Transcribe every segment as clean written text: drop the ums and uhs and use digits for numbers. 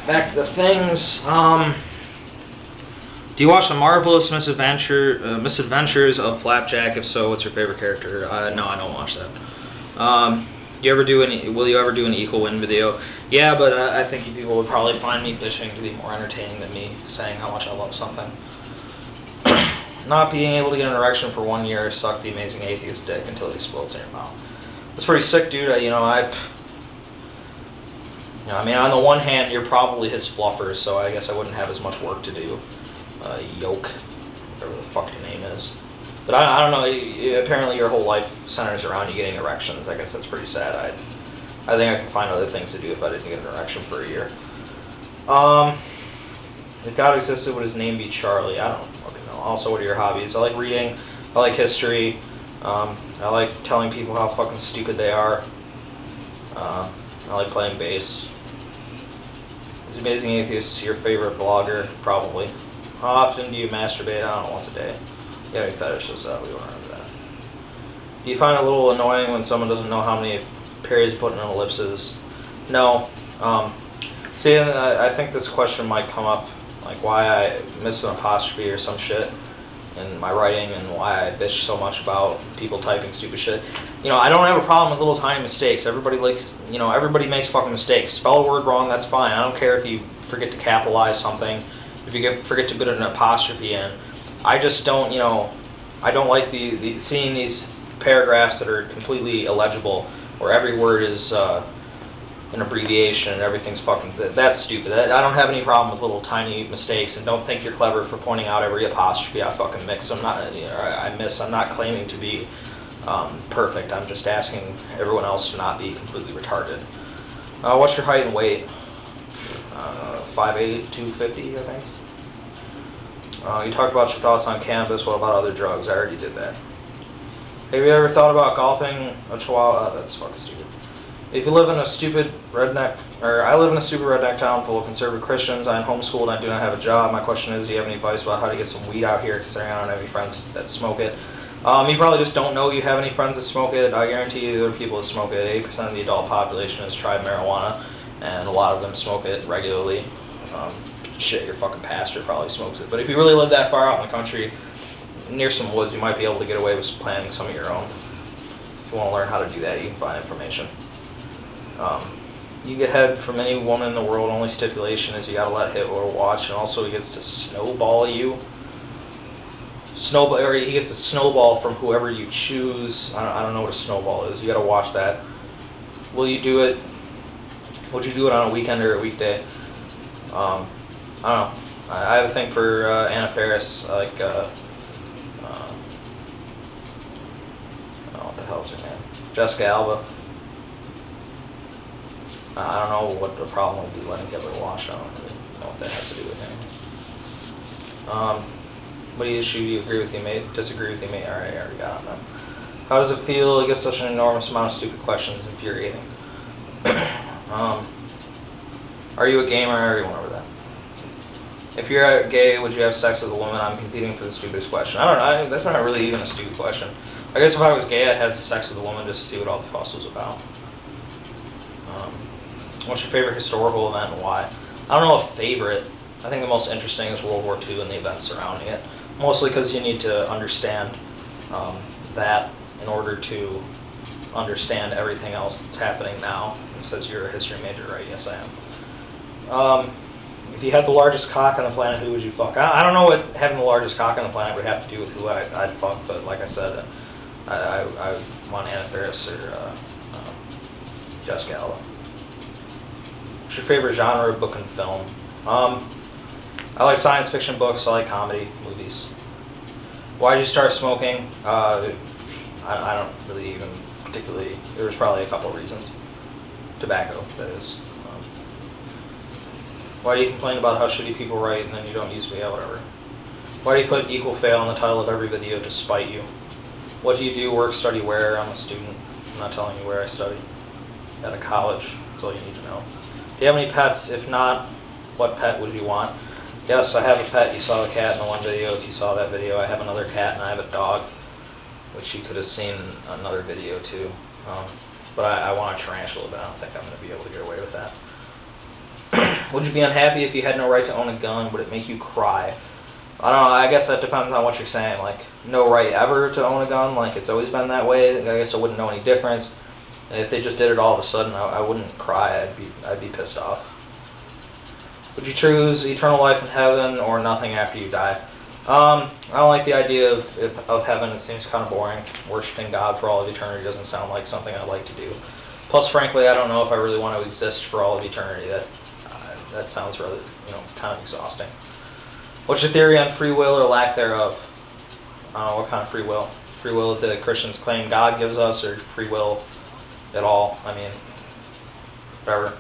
back to the things. Do you watch the Marvelous Misadventures of Flapjack? If so, what's your favorite character? No, I don't watch that. Will you ever do an equal win video? Yeah, but I think you people would probably find me bitching to be more entertaining than me saying how much I love something. Not being able to get an erection for 1 year sucked the Amazing Atheist dick until it explodes in your mouth. It's pretty sick, dude. I mean, on the one hand, you're probably his fluffer, so I guess I wouldn't have as much work to do. Yoke, whatever the fuck your name is. But I don't know, apparently your whole life centers around you getting erections. I guess that's pretty sad. I think I could find other things to do if I didn't get an erection for a year. If God existed, would his name be Charlie? I don't fucking know. Also, what are your hobbies? I like reading, I like history, I like telling people how fucking stupid they are, I like playing bass. Is Amazing Atheist your favorite blogger? Probably. How often do you masturbate? I don't know, once a day. Yeah, any fetishes, we went over that. Do you find it a little annoying when someone doesn't know how many periods put in ellipses? No. See, I think this question might come up, like why I miss an apostrophe or some shit in my writing and why I bitch so much about people typing stupid shit. I don't have a problem with little tiny mistakes. Everybody everybody makes fucking mistakes. Spell a word wrong, that's fine. I don't care if you forget to capitalize something. If you forget to put an apostrophe in, I just don't, I don't like seeing these paragraphs that are completely illegible, where every word is an abbreviation and everything's fucking, that's stupid. I don't have any problem with little tiny mistakes, and don't think you're clever for pointing out every apostrophe I fucking mix. I'm not claiming to be perfect. I'm just asking everyone else to not be completely retarded. What's your height and weight? 5'8", 250, I think. You talked about your thoughts on cannabis. What about other drugs? I already did that. Have you ever thought about golfing a chihuahua? That's fucking stupid. If you live in a stupid redneck, I live in a stupid redneck town full of conservative Christians. I'm homeschooled and I do not have a job. My question is, do you have any advice about how to get some weed out here, considering I don't have any friends that smoke it? You probably just don't know you have any friends that smoke it. I guarantee you there are people that smoke it. 8% of the adult population has tried marijuana, and a lot of them smoke it regularly. Shit, your fucking pastor probably smokes it. But if you really live that far out in the country, near some woods, you might be able to get away with planting some of your own. If you want to learn how to do that, you can find information. You get head from any woman in the world, only stipulation is you gotta let Hitler watch, and also he gets to snowball you. Or he gets a snowball from whoever you choose. I don't know what a snowball is. You gotta watch that. Will you do it? Would you do it on a weekend or a weekday? I don't know. I have a thing for Anna Faris. I like, what the hell is her name? Jessica Alba. I don't know what the problem would be letting Hitler watch. I don't really know what that has to do with anything. What issue do you agree with you made? Disagree with you made? Alright, I already got on that. How does it feel to get such an enormous amount of stupid questions? Infuriating. Are you a gamer? I already went over that. If you're gay, would you have sex with a woman? I'm competing for the stupidest question. I don't know. That's not really even a stupid question. I guess if I was gay, I'd have sex with a woman just to see what all the fuss was about. What's your favorite historical event and why? I don't know a favorite. I think the most interesting is World War II and the events surrounding it. Mostly because you need to understand that in order to understand everything else that's happening now. It says you're a history major, right? Yes, I am. If you had the largest cock on the planet, who would you fuck? I don't know what having the largest cock on the planet would have to do with who I'd fuck, but like I said, I want Anna Faris or Jessica Alba. What's your favorite genre of book and film? I like science fiction books. I like comedy movies. Why did you start smoking? I don't really even particularly. There was probably a couple of reasons. Tobacco, that is. Why do you complain about how shitty people write and then you don't use me? Yeah, whatever. Why do you put equal fail in the title of every video to spite you? What do you do, work, study, where? I'm a student. I'm not telling you where I study. At a college. That's all you need to know. Do you have any pets? If not, what pet would you want? Yes, I have a pet. You saw the cat in the one video. If you saw that video, I have another cat and I have a dog, which you could have seen in another video too. But I want a tarantula, but I don't think I'm going to be able to get away with that. Would you be unhappy if you had no right to own a gun? Would it make you cry? I don't know, I guess that depends on what you're saying. Like, no right ever to own a gun, like it's always been that way. I guess I wouldn't know any difference. And if they just did it all of a sudden, I wouldn't cry. I'd be pissed off. Would you choose eternal life in heaven or nothing after you die? I don't like the idea of heaven. It seems kind of boring. Worshipping God for all of eternity doesn't sound like something I'd like to do. Plus, frankly, I don't know if I really want to exist for all of eternity. That sounds really, kind of exhausting. What's your theory on free will or lack thereof? What kind of free will? Free will that Christians claim God gives us, or free will at all? I mean, whatever.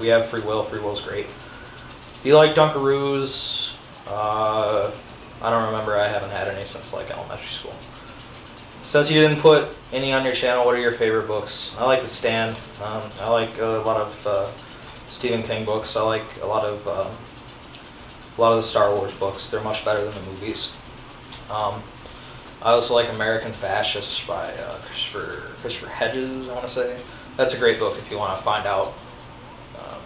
We have free will. Free will's great. Do you like Dunkaroos? I don't remember. I haven't had any since like elementary school. Since you didn't put any on your channel, what are your favorite books? I like The Stand. I like a lot of Stephen King books. I like a lot of the Star Wars books. They're much better than the movies. I also like American Fascists by Christopher Hedges, I want to say. That's a great book if you want to find out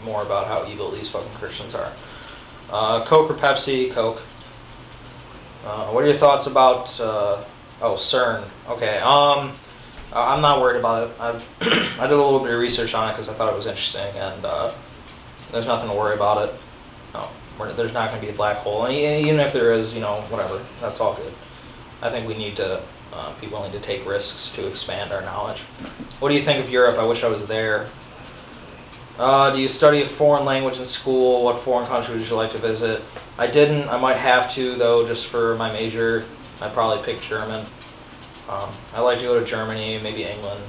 more about how evil these fucking Christians are. Coke or Pepsi? Coke. What are your thoughts about CERN? Okay. I'm not worried about it. I did a little bit of research on it because I thought it was interesting, and there's nothing to worry about it. No, there's not going to be a black hole, and even if there is, whatever. That's all good. I think we need to be willing to take risks to expand our knowledge. What do you think of Europe? I wish I was there. Do you study a foreign language in school? What foreign country would you like to visit? I didn't. I might have to, though, just for my major. I'd probably pick German. I'd like to go to Germany, maybe England,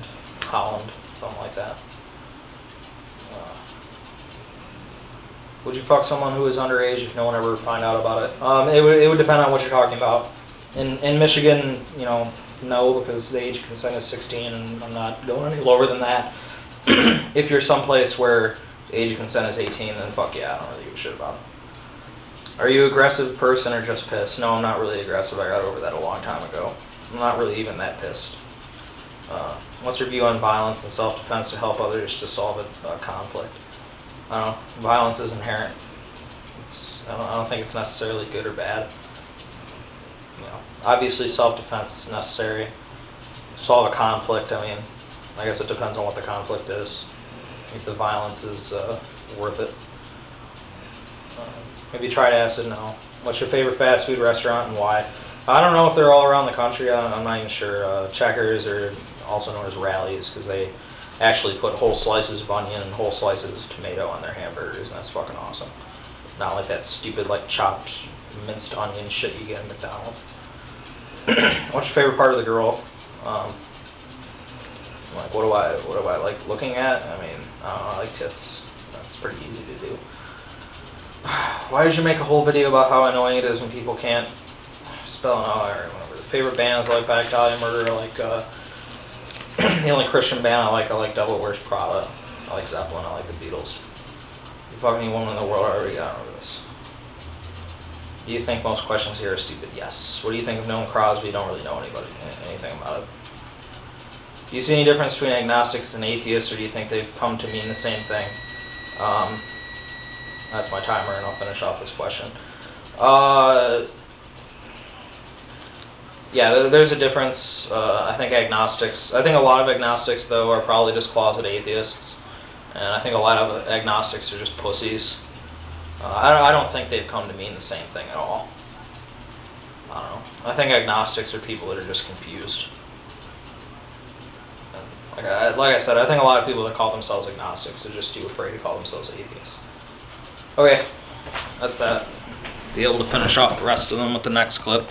Holland, something like that. Would you fuck someone who is underage if no one ever find out about it? It would depend on what you're talking about. In Michigan, no, because the age consent is 16, and I'm not going any lower than that. If you're someplace where the age of consent is 18, then fuck yeah, I don't really give a shit about it. Are you an aggressive person or just pissed? No, I'm not really aggressive. I got over that a long time ago. I'm not really even that pissed. What's your view on violence and self-defense to help others to solve a conflict? I don't know. Violence is inherent. I don't think it's necessarily good or bad. Obviously self-defense is necessary. To solve a conflict, I mean, I guess it depends on what the conflict is. If the violence is worth it. Have you tried acid? No. What's your favorite fast food restaurant and why? I don't know if they're all around the country. I'm not even sure. Checkers are also known as Rallies because they actually put whole slices of onion and whole slices of tomato on their hamburgers, and that's fucking awesome. Not like that stupid, chopped, minced onion shit you get at McDonald's. What's your favorite part of the girl? What do I like looking at? I mean, I like tits. That's pretty easy to do. Why did you make a whole video about how annoying it is when people can't spell an O or whatever? Favorite bands, I like Black Dahlia Murder. I like the only Christian band I like Devil Wears Prada. I like Zeppelin. I like the Beatles. You fuck any woman in the world, I already got over this. Do you think most questions here are stupid? Yes. What do you think of Noam Crosby? Don't really know anything about it. Do you see any difference between agnostics and atheists, or do you think they've come to mean the same thing? That's my timer, and I'll finish off this question. Yeah, there's a difference. I think a lot of agnostics, though, are probably just closet atheists, and I think a lot of agnostics are just pussies. I don't think they've come to mean the same thing at all. I don't know. I think agnostics are people that are just confused. Like I said, I think a lot of people that call themselves agnostics are just too afraid to call themselves atheists. Okay, that's that. Be able to finish off the rest of them with the next clip.